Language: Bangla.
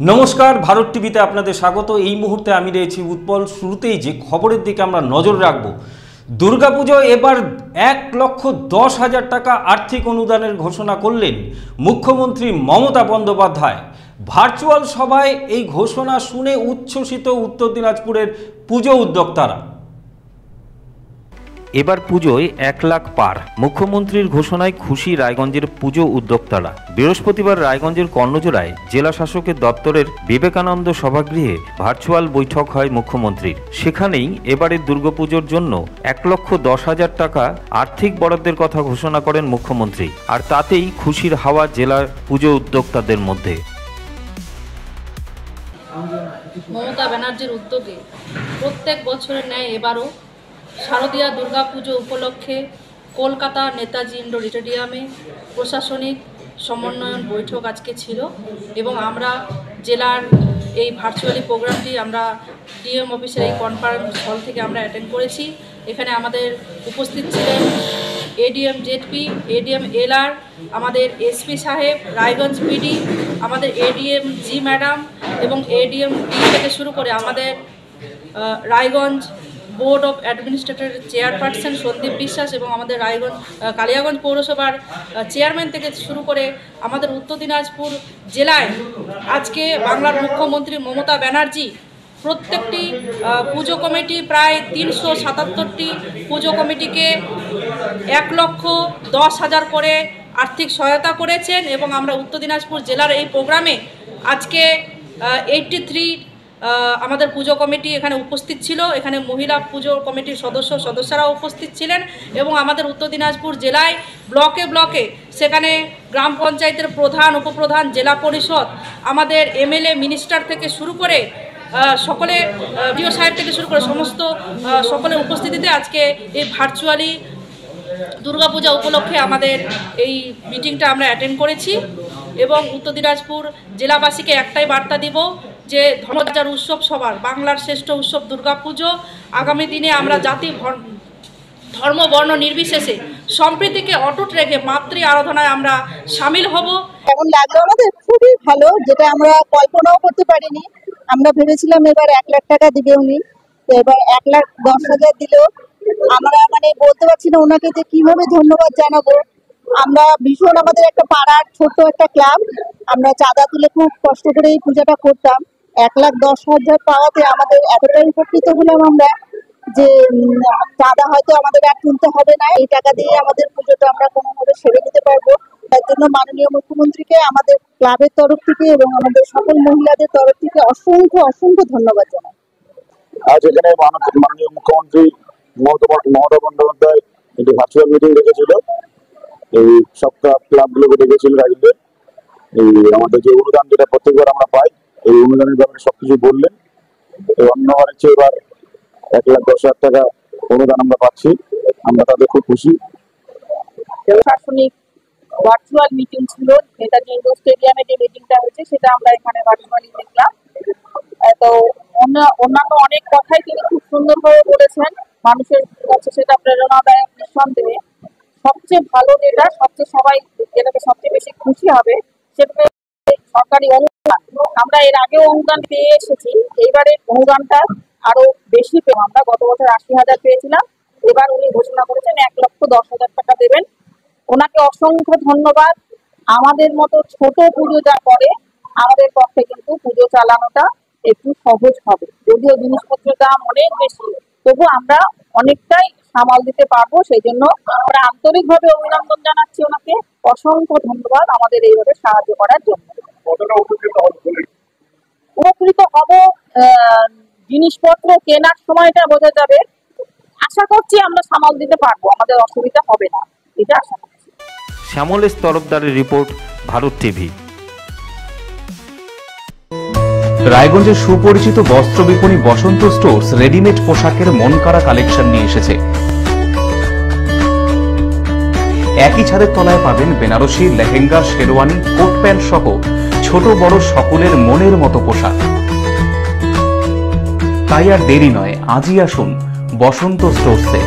নমস্কার, ভারত টিভিতে আপনাদের স্বাগত। এই মুহূর্তে আমি রয়েছি উৎপল। শুরুতেই যে খবরের দিকে আমরা নজর রাখব, দুর্গাপুজো এবার 1,10,000 টাকা আর্থিক অনুদানের ঘোষণা করলেন মুখ্যমন্ত্রী মমতা বন্দ্যোপাধ্যায়। ভার্চুয়াল সভায় এই ঘোষণা শুনে উচ্ছ্বসিত উত্তর দিনাজপুরের পুজো উদ্যোক্তারা। এবার পুজোয় 1 লাখ পার, মুখ্যমন্ত্রীর ঘোষণায় খুশি রায়গঞ্জের পুজো উদ্যোক্তারা। বৃহস্পতিবার রায়গঞ্জের কর্ণজোড়ায় জেলা শাসকের দপ্তরের বিবেকানন্দ সভাগৃহে ভার্চুয়াল বৈঠক হয় মুখ্যমন্ত্রীর। সেখানেই এবারের দুর্গাপুজোর জন্য 1,10,000 টাকা আর্থিক বরাদ্দের কথা ঘোষণা করেন মুখ্যমন্ত্রী। আর তাতেই খুশির হাওয়া জেলার পুজো উদ্যোক্তাদের মধ্যে। মমতা ব্যানার্জির উদ্যোগে প্রত্যেক বছরের ন্যায় এবারও শারদীয়া দুর্গাপুজো উপলক্ষে কলকাতা নেতাজি ইন্ডোর স্টেডিয়ামে প্রশাসনিক সমন্বয়ন বৈঠক আজকে ছিল এবং আমরা জেলার এই ভার্চুয়ালি প্রোগ্রামটি আমরা ডিএম অফিসের এই কনফারেন্স হল থেকে আমরা অ্যাটেন্ড করেছি। এখানে আমাদের উপস্থিত ছিলেন এডিএম জেডপি, এডিএম এলআর, আমাদের এসপি সাহেব, রায়গঞ্জ পিডি, আমাদের এডিএম জি ম্যাডাম এবং এডিএম ডি থেকে শুরু করে আমাদের রায়গঞ্জ বোর্ড অফ অ্যাডমিনিস্ট্রেটরের চেয়ারপারসন সন্দীপ বিশ্বাস এবং আমাদের রায়গঞ্জ কালিয়াগঞ্জ পৌরসভার চেয়ারম্যান থেকে শুরু করে আমাদের উত্তর দিনাজপুর জেলায় আজকে বাংলার মুখ্যমন্ত্রী মমতা ব্যানার্জি প্রত্যেকটি পুজো কমিটি প্রায় 377টি পুজো কমিটিকে 1,10,000 করে আর্থিক সহায়তা করেছেন এবং আমরা উত্তর দিনাজপুর জেলার এই প্রোগ্রামে আজকে 83 আমাদের পুজো কমিটি এখানে উপস্থিত ছিল। এখানে মহিলা পুজো কমিটির সদস্যরাও উপস্থিত ছিলেন এবং আমাদের উত্তর দিনাজপুর জেলায় ব্লকে ব্লকে সেখানে গ্রাম পঞ্চায়েতের প্রধান, উপপ্রধান, জেলা পরিষদ, আমাদের এমএলএ, মিনিস্টার থেকে শুরু করে সকলে, ডিও সাহেব থেকে শুরু করে সমস্ত সকলের উপস্থিতিতে আজকে এই ভার্চুয়ালি দুর্গাপূজা উপলক্ষে আমাদের এই মিটিংটা আমরা অ্যাটেন্ড করেছি এবং উত্তর দিনাজপুর জেলাবাসীকে একটাই বার্তা দিব যে ধর্মযাত্রার উৎসব সবার, বাংলার শ্রেষ্ঠ উৎসব দুর্গাপুজো। আগামী দিনে আমরা জাতি ধর্ম বর্ণ নির্বিশেষে সম্প্রীতিকে অটুট রেখে মাতৃ আরাধনায় আমরা সামিল হব। কেমন লাগলো? আমাদের খুবই ভালো, যেটা আমরা কল্পনাও করতে পারিনি। আমরা ভেবেছিলাম এবার 1 লাখ টাকা দিবে উনি, তো এবার 1,10,000 দিল। আমরা বলতে পারছি না ওনাকে যে কিভাবে ধন্যবাদ জানাবো। আমরা ভীষণ, আমাদের একটা পাড়ার ছোট্ট একটা ক্লাব, আমরা চাঁদা তুলে খুব কষ্ট করে এই পূজাটা করতাম। 1,10,000 পাওয়াতে আমাদের এতটাই উপকৃত হলাম আমরা যে চাঁদা হয়তো আমাদের আর তুলতে হবে না, এই টাকা দিয়ে আমাদের পুজোটা আমরা কোনোভাবে সেরে নিতে পারবো। তার জন্য মাননীয় মুখ্যমন্ত্রীকে আমাদের ক্লাবের তরফ থেকে এবং আমাদের সকল মহিলাদের তরফ থেকে অসংখ্য অসংখ্য ধন্যবাদ জানাই। আজ এখানে মাননীয় মুখ্যমন্ত্রী মমতা বন্দ্যোপাধ্যায় একটি ভার্চুয়াল মিটিং রেখেছিল, এই সব ক্লাবগুলোকে ডেকেছিল রাজ্যে। এই আমাদের যে অনুদান যেটা প্রত্যেকবার আমরা পাই, এই অনুদানের ব্যাপারে সবকিছু বললেন। অন্যবারের চেয়ে এবার 1,10,000 টাকা অনুদান আমরা পাচ্ছি, আমরা তাদের খুব খুশি। প্রশাসনিক ভার্চুয়াল মিটিং ছিল, নেতাজি ইন্ডোর স্টেডিয়ামে যে মিটিংটা হয়েছে সেটা আমরা এখানে ভার্চুয়ালি দেখলাম। তো অন্যান্য অনেক কথাই তিনি খুব সুন্দরভাবে বলেছেন, মানুষের কাছে সেটা প্রেরণাদায়ক। নিঃসন্দেহে সবচেয়ে ভালো যেটা, সবচেয়ে সবাই যেটাকে সবচেয়ে বেশি খুশি হবে সেটা সরকারি অনুদান। আমরা এর আগেও অনুদান পেয়ে এসেছি, এইবারের অনুদানটা আরো বেশি পেলাম। আমরা গত বছর 80,000 পেয়েছিলাম, এবার উনি ঘোষণা করেছেন 1,10,000 টাকা দেবেন। ওনাকে অসংখ্য ধন্যবাদ। আমাদের মতো ছোট পুজো যা করে, আমাদের পক্ষে কিন্তু পুজো চালানোটা একটু সহজ হবে। যদিও জিনিসপত্রের দাম অনেক বেশি, তবু আমরা অনেকটাই সামাল দিতে পারবো। সেই জন্য আমরা আন্তরিকভাবে অভিনন্দন জানাচ্ছি ওনাকে। অসংখ্য ধন্যবাদ আমাদের এইভাবে সাহায্য করার জন্য। উপকৃত হব জিনিসপত্র কেনার সময়টা বোঝা যাবে। আশা করছি আমরা সামাল দিতে পারবো, আমাদের অসুবিধা হবে না, এটা আশা করছি। শ্যামলেশ তরফদারের রিপোর্ট, ভারত টিভি। রায়গঞ্জের সুপরিচিত বস্ত্র বিপণী বসন্ত স্টোর্স রেডিমেড পোশাকের মনকাড়া কালেকশন নিয়ে এসেছে। একই ছাদের তলায় পাবেন বেনারসি, লেহেঙ্গা, শেরওয়ানি, কোট প্যান্ট সহ ছোট বড় সকলের মনের মতো পোশাক। তাই আর দেরি নয়, আজই আসুন বসন্ত স্টোর্সে।